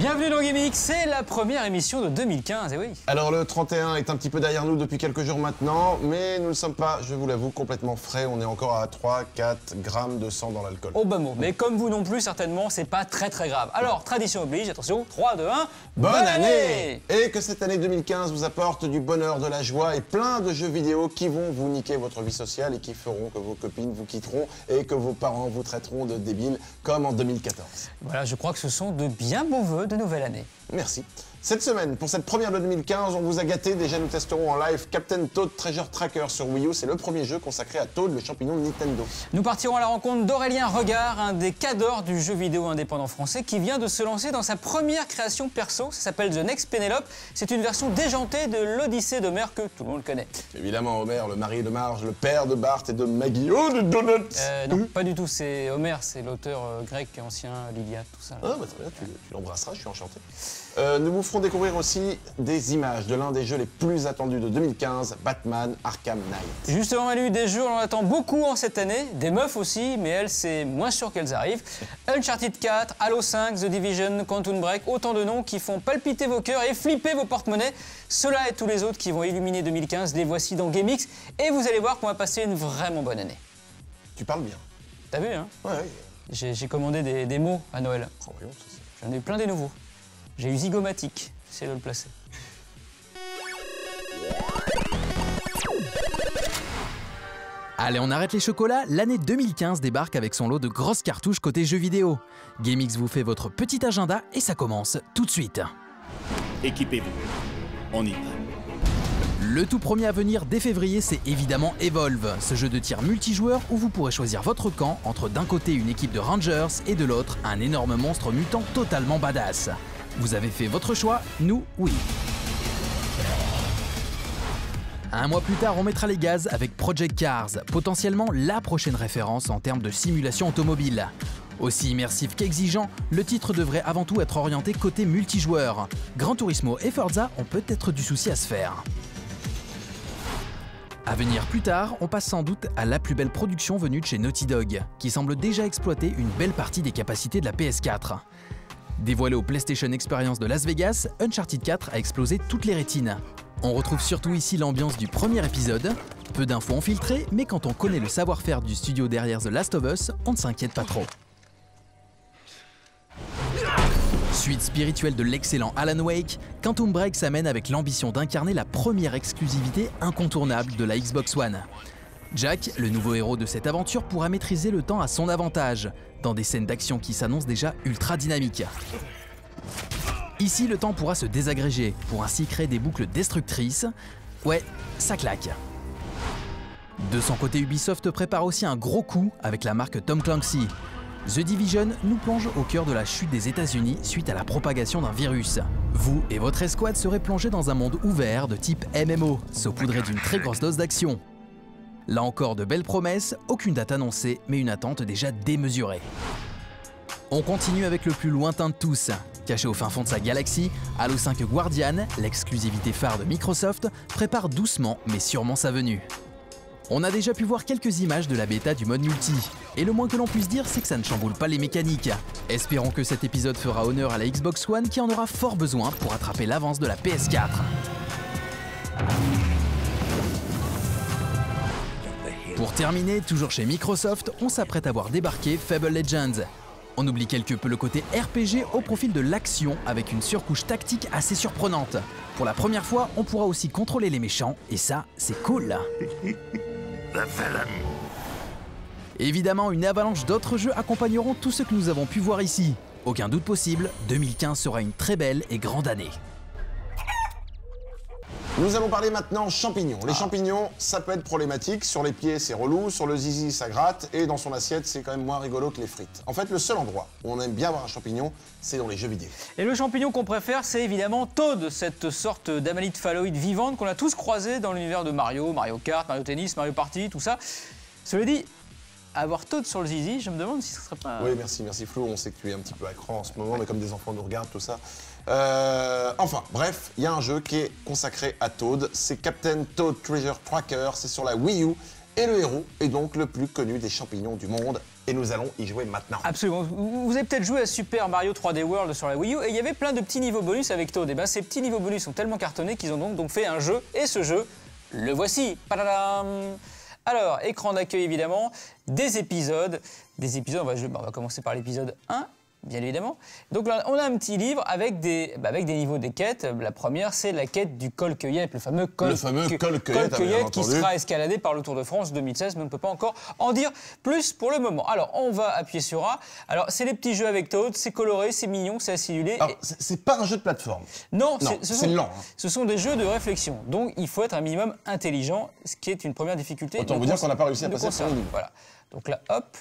Bienvenue dans GameX, c'est la première émission de 2015, et oui. Alors le 31 est un petit peu derrière nous depuis quelques jours maintenant, mais nous ne sommes pas, je vous l'avoue, complètement frais. On est encore à 3-4 grammes de sang dans l'alcool. Au bas mot, mais comme vous non plus, certainement, c'est pas très grave. Alors, tradition oblige, attention, 3, 2, 1, bonne année! Et que cette année 2015 vous apporte du bonheur, de la joie et plein de jeux vidéo qui vont vous niquer votre vie sociale et qui feront que vos copines vous quitteront et que vos parents vous traiteront de débiles comme en 2014. Voilà, je crois que ce sont de bien beaux vœux de nouvelle année. Merci. Cette semaine, pour cette première de 2015, on vous a gâté. Déjà, nous testerons en live Captain Toad Treasure Tracker sur Wii U. C'est le premier jeu consacré à Toad, le champignon de Nintendo. Nous partirons à la rencontre d'Aurélien Regard, un des cadors du jeu vidéo indépendant français qui vient de se lancer dans sa première création perso. Ça s'appelle The Next Penelope. C'est une version déjantée de l'Odyssée d'Homère que tout le monde connaît. Évidemment, Homer, le mari de Marge, le père de Bart et de Maggie. Oh, de Donuts! Non, pas du tout. C'est Homer, c'est l'auteur grec ancien, l'Iliade, tout ça. Ah, bah très bien, tu l'embrasseras, je suis enchanté. Nous vous ferons découvrir aussi des images de l'un des jeux les plus attendus de 2015, Batman Arkham Knight. Justement, Manu, des jeux, on en attend beaucoup en cette année. Des meufs aussi, mais elles, c'est moins sûr qu'elles arrivent. Uncharted 4, Halo 5, The Division, Quantum Break, autant de noms qui font palpiter vos cœurs et flipper vos porte-monnaies. Ceux-là et tous les autres qui vont illuminer 2015, les voici dans GameX. Et vous allez voir qu'on va passer une vraiment bonne année. Tu parles bien. T'as vu, hein? Ouais. J'ai commandé des mots à Noël. Oh, voyons, J'en ai eu plein des nouveaux. J'ai eu Zygomatique, essayez de le placer. Allez, on arrête les chocolats, l'année 2015 débarque avec son lot de grosses cartouches côté jeux vidéo. GameX vous fait votre petit agenda et ça commence tout de suite. Équipez-vous, on y va. Le tout premier à venir dès février, c'est évidemment Evolve, ce jeu de tir multijoueur où vous pourrez choisir votre camp entre d'un côté une équipe de Rangers et de l'autre un énorme monstre mutant totalement badass. Vous avez fait votre choix, nous, oui. Un mois plus tard, on mettra les gaz avec Project Cars, potentiellement la prochaine référence en termes de simulation automobile. Aussi immersif qu'exigeant, le titre devrait avant tout être orienté côté multijoueur. Gran Turismo et Forza ont peut-être du souci à se faire. À venir plus tard, on passe sans doute à la plus belle production venue de chez Naughty Dog, qui semble déjà exploiter une belle partie des capacités de la PS4. Dévoilé au PlayStation Experience de Las Vegas, Uncharted 4 a explosé toutes les rétines. On retrouve surtout ici l'ambiance du premier épisode. Peu d'infos ont filtré, mais quand on connaît le savoir-faire du studio derrière The Last of Us, on ne s'inquiète pas trop. Suite spirituelle de l'excellent Alan Wake, Quantum Break s'amène avec l'ambition d'incarner la première exclusivité incontournable de la Xbox One. Jack, le nouveau héros de cette aventure, pourra maîtriser le temps à son avantage, dans des scènes d'action qui s'annoncent déjà ultra dynamiques. Ici, le temps pourra se désagréger, pour ainsi créer des boucles destructrices. Ouais, ça claque. De son côté, Ubisoft prépare aussi un gros coup avec la marque Tom Clancy. The Division nous plonge au cœur de la chute des États-Unis suite à la propagation d'un virus. Vous et votre escouade serez plongés dans un monde ouvert de type MMO, saupoudré d'une très grosse dose d'action. Là encore de belles promesses, aucune date annoncée, mais une attente déjà démesurée. On continue avec le plus lointain de tous. Caché au fin fond de sa galaxie, Halo 5 Guardian, l'exclusivité phare de Microsoft, prépare doucement mais sûrement sa venue. On a déjà pu voir quelques images de la bêta du mode multi, et le moins que l'on puisse dire c'est que ça ne chamboule pas les mécaniques. Espérons que cet épisode fera honneur à la Xbox One qui en aura fort besoin pour attraper l'avance de la PS4. Pour terminer, toujours chez Microsoft, on s'apprête à voir débarquer Fable Legends. On oublie quelque peu le côté RPG au profil de l'action avec une surcouche tactique assez surprenante. Pour la première fois, on pourra aussi contrôler les méchants et ça, c'est cool. Évidemment, une avalanche d'autres jeux accompagneront tout ce que nous avons pu voir ici. Aucun doute possible, 2015 sera une très belle et grande année. Nous allons parler maintenant champignons. Les champignons, ça peut être problématique. Sur les pieds, c'est relou. Sur le zizi, ça gratte. Et dans son assiette, c'est quand même moins rigolo que les frites. En fait, le seul endroit où on aime bien avoir un champignon, c'est dans les jeux vidéo. Et le champignon qu'on préfère, c'est évidemment Toad, cette sorte d'amanite phalloïde vivante qu'on a tous croisé dans l'univers de Mario, Mario Kart, Mario Tennis, Mario Party, tout ça. Cela dit, avoir Toad sur le zizi, je me demande si ce serait pas... Oui, merci Flo, on sait que tu es un petit peu à cran en ce moment, mais comme des enfants nous regardent, tout ça. Enfin, bref, il y a un jeu qui est consacré à Toad, c'est Captain Toad Treasure Tracker, c'est sur la Wii U, Et le héros est donc le plus connu des champignons du monde. Et nous allons y jouer maintenant. Absolument. Vous avez peut-être joué à Super Mario 3D World sur la Wii U et il y avait plein de petits niveaux bonus avec Toad. Et bien ces petits niveaux bonus sont tellement cartonnés qu'ils ont donc fait un jeu. Et ce jeu, le voici. Padadam. Alors, écran d'accueil évidemment, des épisodes. On va commencer par l'épisode 1. Bien évidemment. Donc là, on a un petit livre avec des niveaux des quêtes. La première, c'est la quête du col-cueillette, le fameux col-cueillette qui sera escaladé par le Tour de France 2016, mais on ne peut pas encore en dire plus pour le moment. Alors, on va appuyer sur A. Alors, c'est les petits jeux avec Toad, c'est coloré, c'est mignon, c'est acidulé. Alors, c'est pas un jeu de plateforme. Non, c'est lent. Hein. Ce sont des jeux de réflexion. Donc, il faut être un minimum intelligent, ce qui est une première difficulté. Autant vous dire qu'on n'a pas réussi à passer sur le niveau. Voilà. Donc là, hop.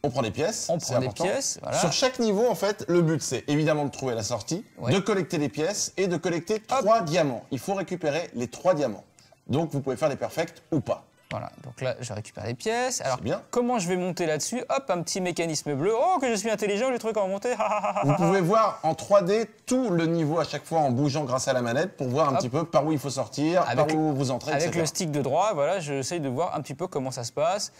On prend des pièces, c'est important. Voilà. Sur chaque niveau, en fait, le but, c'est évidemment de trouver la sortie, de collecter des pièces et de collecter 3 diamants. Il faut récupérer les 3 diamants. Donc, vous pouvez faire des perfects ou pas. Voilà, donc là, je récupère les pièces. Alors, bien. Comment je vais monter là-dessus? Hop, un petit mécanisme bleu. Oh, que je suis intelligent, j'ai trouvé comment monter. Vous pouvez voir en 3D tout le niveau à chaque fois en bougeant grâce à la manette pour voir un petit peu par où il faut sortir, par où vous entrez, etc. Avec le stick de droit, voilà, j'essaye de voir un petit peu comment ça se passe.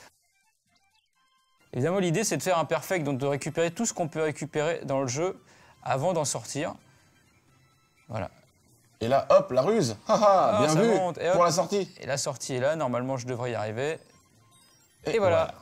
Évidemment, l'idée, c'est de faire un perfect, donc de récupérer tout ce qu'on peut récupérer dans le jeu avant d'en sortir. Voilà. Et là, hop, la ruse. Bien vu pour la sortie. Et la sortie est là, normalement, je devrais y arriver. Et voilà.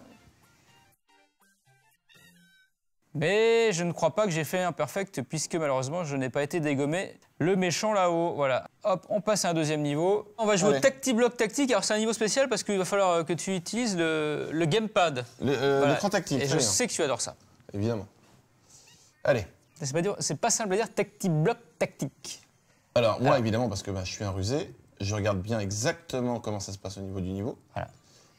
Mais je ne crois pas que j'ai fait un perfect, puisque malheureusement, je n'ai pas été dégommé. Le méchant là-haut, voilà. Hop, on passe à un deuxième niveau. On va jouer au Tacti-Block Tactique. Alors, c'est un niveau spécial parce qu'il va falloir que tu utilises le gamepad. L'écran tactile. Et je sais que tu adores ça. Évidemment. Allez. C'est pas simple à dire, Tacti-Block Tactique. Alors, moi, évidemment, parce que je suis un rusé, je regarde bien exactement comment ça se passe au niveau du niveau. Voilà.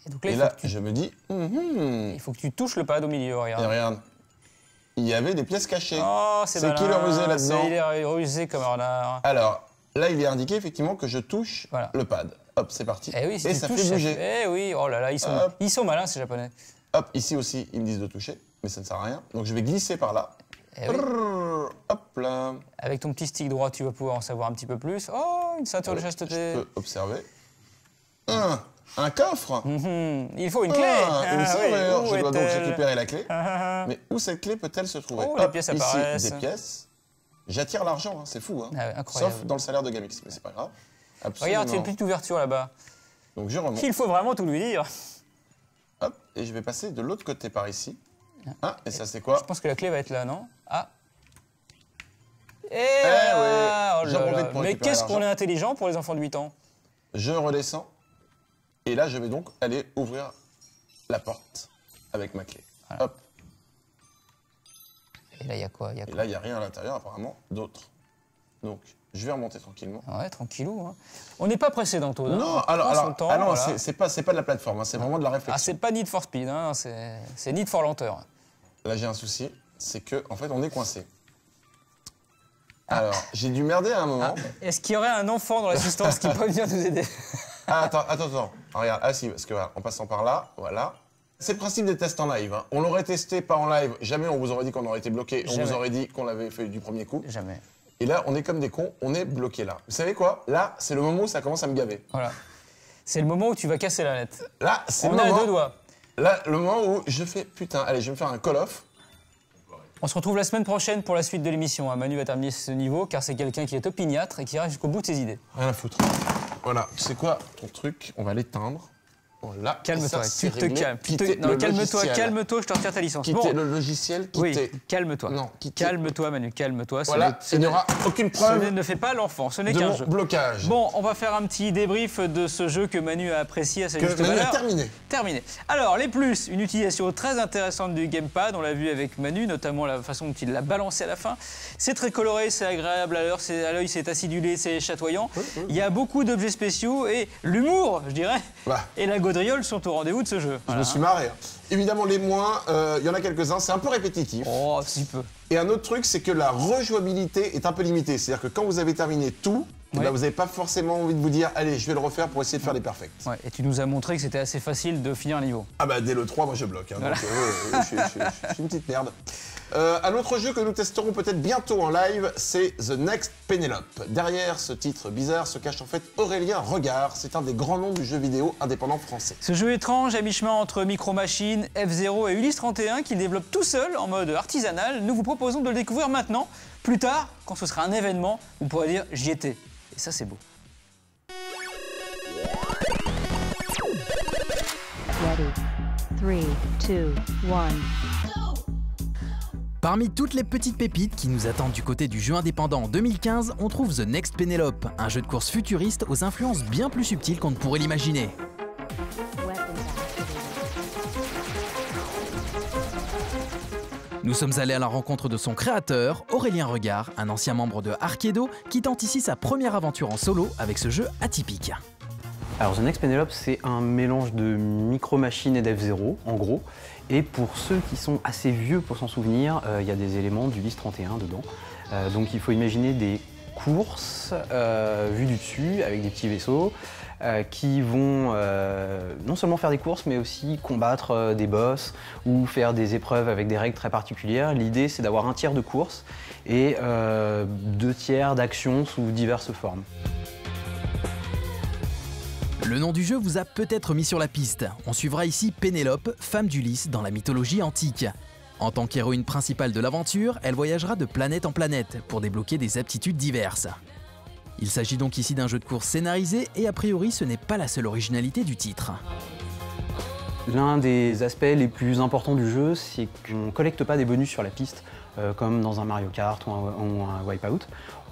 Et donc là, je me dis... Il faut que tu touches le pad au milieu, regarde. Et regarde. Il y avait des pièces cachées. Oh, c'est qui le rusé là-dedans? Il est rusé comme renard. Alors, là, il est indiqué effectivement que je touche le pad. Hop, c'est parti. Et oui, et ça fait bouger. Eh oui, oh là là, ils sont malins, ces Japonais. Hop, ici aussi, ils me disent de toucher, mais ça ne sert à rien. Donc, je vais glisser par là. Eh oui. Hop là. Avec ton petit stick droit, tu vas pouvoir en savoir un petit peu plus. Oh, une ceinture de chasteté. Je peux observer. Un coffre. Il faut une clé. Je dois donc récupérer la clé. Mais où cette clé peut-elle se trouver? Les pièces apparaissent. Ici, des pièces. J'attire l'argent, c'est fou. Incroyable. Sauf dans le salaire de Gamix, mais c'est pas grave. Absolument. Regarde, tu as une petite ouverture là-bas. Donc je remonte. Il faut vraiment tout lui dire. Hop, et je vais passer de l'autre côté par ici. Et ça c'est quoi? Je pense que la clé va être là, non? Mais qu'est-ce qu'on est intelligent pour les enfants de 8 ans. Je redescends. Et là, je vais donc aller ouvrir la porte avec ma clé. Voilà. Hop. Et là, il y a quoi? Et là, il n'y a rien à l'intérieur, apparemment, d'autre. Donc, je vais remonter tranquillement. Ouais, tranquillou. Hein. On n'est pas pressé dans Toad. Non, c'est pas de la plateforme, c'est vraiment de la réflexion. C'est pas Need for Speed, hein, c'est Need for Lenteur. Là, j'ai un souci, c'est que en fait, on est coincé. Alors, j'ai dû merder à un moment. Est-ce qu'il y aurait un enfant dans l'assistance qui peut venir nous aider? Attends. Regarde, si, parce que voilà, en passant par là, voilà. C'est le principe des tests en live. Hein. On l'aurait testé pas en live, jamais on vous aurait dit qu'on aurait été bloqué, on vous aurait dit qu'on l'avait fait du premier coup. Jamais. Et là, on est comme des cons, on est bloqué là. Vous savez quoi? Là, c'est le moment où ça commence à me gaver. Voilà. C'est le moment où tu vas casser la lettre. Là, c'est le moment... moment... On a 2 doigts. Là, le moment où je fais, putain, allez, je vais me faire un call-off. On se retrouve la semaine prochaine pour la suite de l'émission. Manu va terminer ce niveau, car c'est quelqu'un qui est opiniâtre et qui ira jusqu'au bout de ses idées. Rien à foutre. Voilà, tu sais quoi, ton truc, on va l'éteindre. Voilà. Calme-toi, tu te calmes. Non, calme-toi, je te retire ta licence. Quitter le logiciel, quitter. Oui, calme-toi. Non, calme-toi, Manu, calme-toi. Voilà, il n'y aura aucune preuve. Ne fais pas l'enfant, ce n'est qu'un jeu. Blocage. Bon, on va faire un petit débrief de ce jeu que Manu a apprécié à sa juste valeur. Manu a terminé. Terminé. Alors, les plus, une utilisation très intéressante du gamepad, on l'a vu avec Manu, notamment la façon dont il l'a balancé à la fin. C'est très coloré, c'est agréable à l'œil, c'est acidulé, c'est chatoyant. Il y a beaucoup d'objets spéciaux et l'humour, je dirais, et la gaudriole sont au rendez-vous de ce jeu. Je me suis marré. Évidemment, les moins, il y en a quelques-uns, c'est un peu répétitif. Oh, si peu. Et un autre truc, c'est que la rejouabilité est un peu limitée. C'est-à-dire que quand vous avez terminé tout, vous n'avez pas forcément envie de vous dire « Allez, je vais le refaire pour essayer de faire les perfects ». Ouais, et tu nous as montré que c'était assez facile de finir un niveau. Ah bah dès le 3, moi je bloque. Hein, voilà. Donc je suis une petite merde. Un autre jeu que nous testerons peut-être bientôt en live, c'est The Next Penelope. Derrière ce titre bizarre se cache en fait Aurélien Regard. C'est un des grands noms du jeu vidéo indépendant français. Ce jeu étrange à mi-chemin entre Micro Machines, F0 et Ulysse 31 qu'il développe tout seul en mode artisanal, nous vous proposons de le découvrir maintenant. Plus tard, quand ce sera un événement, vous pourrez dire j'y étais. Et ça c'est beau. Ready. 3, 2, 1. Parmi toutes les petites pépites qui nous attendent du côté du jeu indépendant en 2015, on trouve The Next Penelope, un jeu de course futuriste aux influences bien plus subtiles qu'on ne pourrait l'imaginer. Nous sommes allés à la rencontre de son créateur, Aurélien Regard, un ancien membre de Arkedo, qui tente ici sa première aventure en solo avec ce jeu atypique. Alors The Next Penelope, c'est un mélange de Micro Machines et d'F0, en gros. Et pour ceux qui sont assez vieux pour s'en souvenir, il y a des éléments d'Ulysse 31 dedans. Donc il faut imaginer des courses vues du dessus avec des petits vaisseaux qui vont non seulement faire des courses, mais aussi combattre des boss ou faire des épreuves avec des règles très particulières. L'idée, c'est d'avoir un tiers de course et 2 tiers d'action sous diverses formes. Le nom du jeu vous a peut-être mis sur la piste. On suivra ici Pénélope, femme d'Ulysse dans la mythologie antique. En tant qu'héroïne principale de l'aventure, elle voyagera de planète en planète pour débloquer des aptitudes diverses. Il s'agit donc ici d'un jeu de course scénarisé et a priori ce n'est pas la seule originalité du titre. L'un des aspects les plus importants du jeu, c'est qu'on ne collecte pas des bonus sur la piste, comme dans un Mario Kart ou un Wipeout.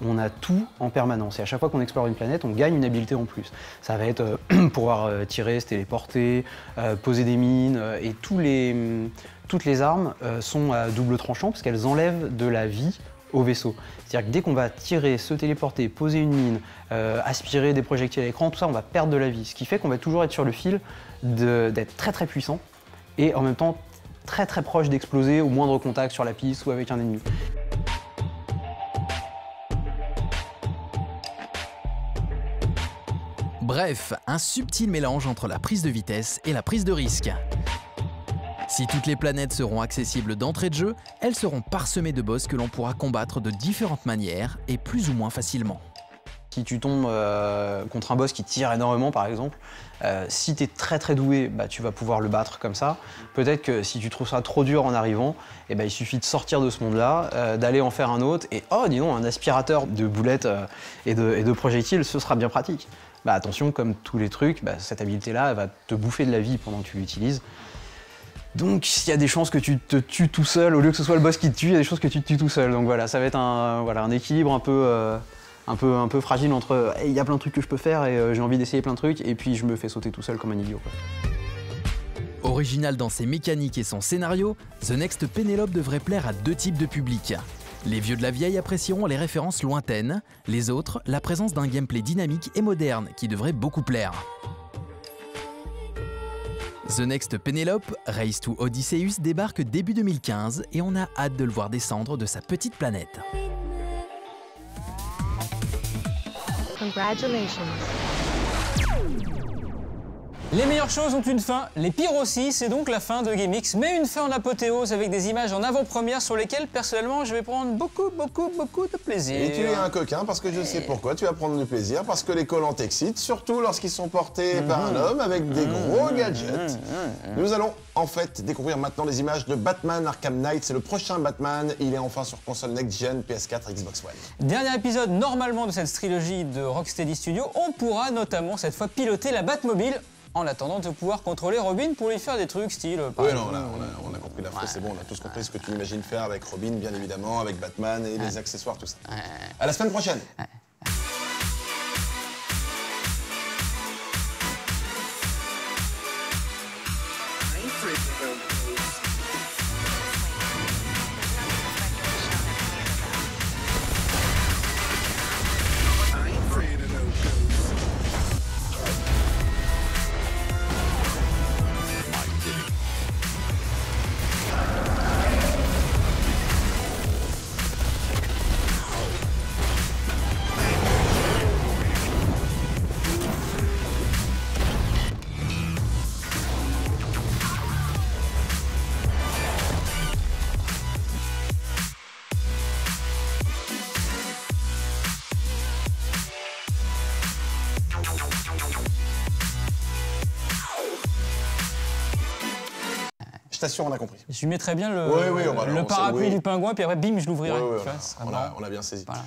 On a tout en permanence et à chaque fois qu'on explore une planète, on gagne une habileté en plus. Ça va être pouvoir tirer, se téléporter, poser des mines et toutes les armes sont à double tranchant parce qu'elles enlèvent de la vie au vaisseau. C'est-à-dire que dès qu'on va tirer, se téléporter, poser une mine, aspirer des projectiles à l'écran, tout ça, on va perdre de la vie. Ce qui fait qu'on va toujours être sur le fil d'être très très puissant et en même temps très très proche d'exploser au moindre contact sur la piste ou avec un ennemi. Bref, un subtil mélange entre la prise de vitesse et la prise de risque. Si toutes les planètes seront accessibles d'entrée de jeu, elles seront parsemées de boss que l'on pourra combattre de différentes manières et plus ou moins facilement. Si tu tombes contre un boss qui tire énormément par exemple, si tu es très très doué, tu vas pouvoir le battre comme ça. Peut-être que si tu trouves ça trop dur en arrivant, il suffit de sortir de ce monde-là, d'aller en faire un autre et oh dis donc, un aspirateur de boulettes et de projectiles, ce sera bien pratique. Attention, comme tous les trucs, cette habilité-là, elle va te bouffer de la vie pendant que tu l'utilises. Donc il y a des chances que tu te tues tout seul, au lieu que ce soit le boss qui te tue, il y a des chances que tu te tues tout seul. Donc voilà, ça va être un équilibre un peu fragile entre il y a plein de trucs que je peux faire et j'ai envie d'essayer plein de trucs et puis je me fais sauter tout seul comme un idiot. Original dans ses mécaniques et son scénario, The Next Penelope devrait plaire à 2 types de publics. Les vieux de la vieille apprécieront les références lointaines, les autres, la présence d'un gameplay dynamique et moderne qui devrait beaucoup plaire. The Next Penelope, Race to Odysseus débarque début 2015 et on a hâte de le voir descendre de sa petite planète. Congratulations. Les meilleures choses ont une fin, les pires aussi, c'est donc la fin de GameX, mais une fin en apothéose avec des images en avant-première sur lesquelles, personnellement, je vais prendre beaucoup de plaisir. Et tu es un coquin parce que je sais pourquoi tu vas prendre du plaisir, parce que les collants t'excitent, surtout lorsqu'ils sont portés par un homme avec des gros gadgets. Nous allons en fait découvrir maintenant les images de Batman Arkham Knight, c'est le prochain Batman, il est enfin sur console next-gen, PS4, Xbox One. Dernier épisode normalement de cette trilogie de Rocksteady Studios, on pourra notamment cette fois piloter la Batmobile en attendant de pouvoir contrôler Robin pour lui faire des trucs style... Oui, non, on a compris l'info, c'est bon, on a tous compris ce que tu imagines faire avec Robin, bien évidemment, avec Batman et les accessoires, tout ça. À la semaine prochaine. Je t'assure, on a compris. Je lui mettrais bien Oui, on va le lancer, parapluie oui. du pingouin, puis après, bim, je l'ouvrirai. Oui, Tu vois, voilà. ce serait marrant. On a bien saisi. Voilà.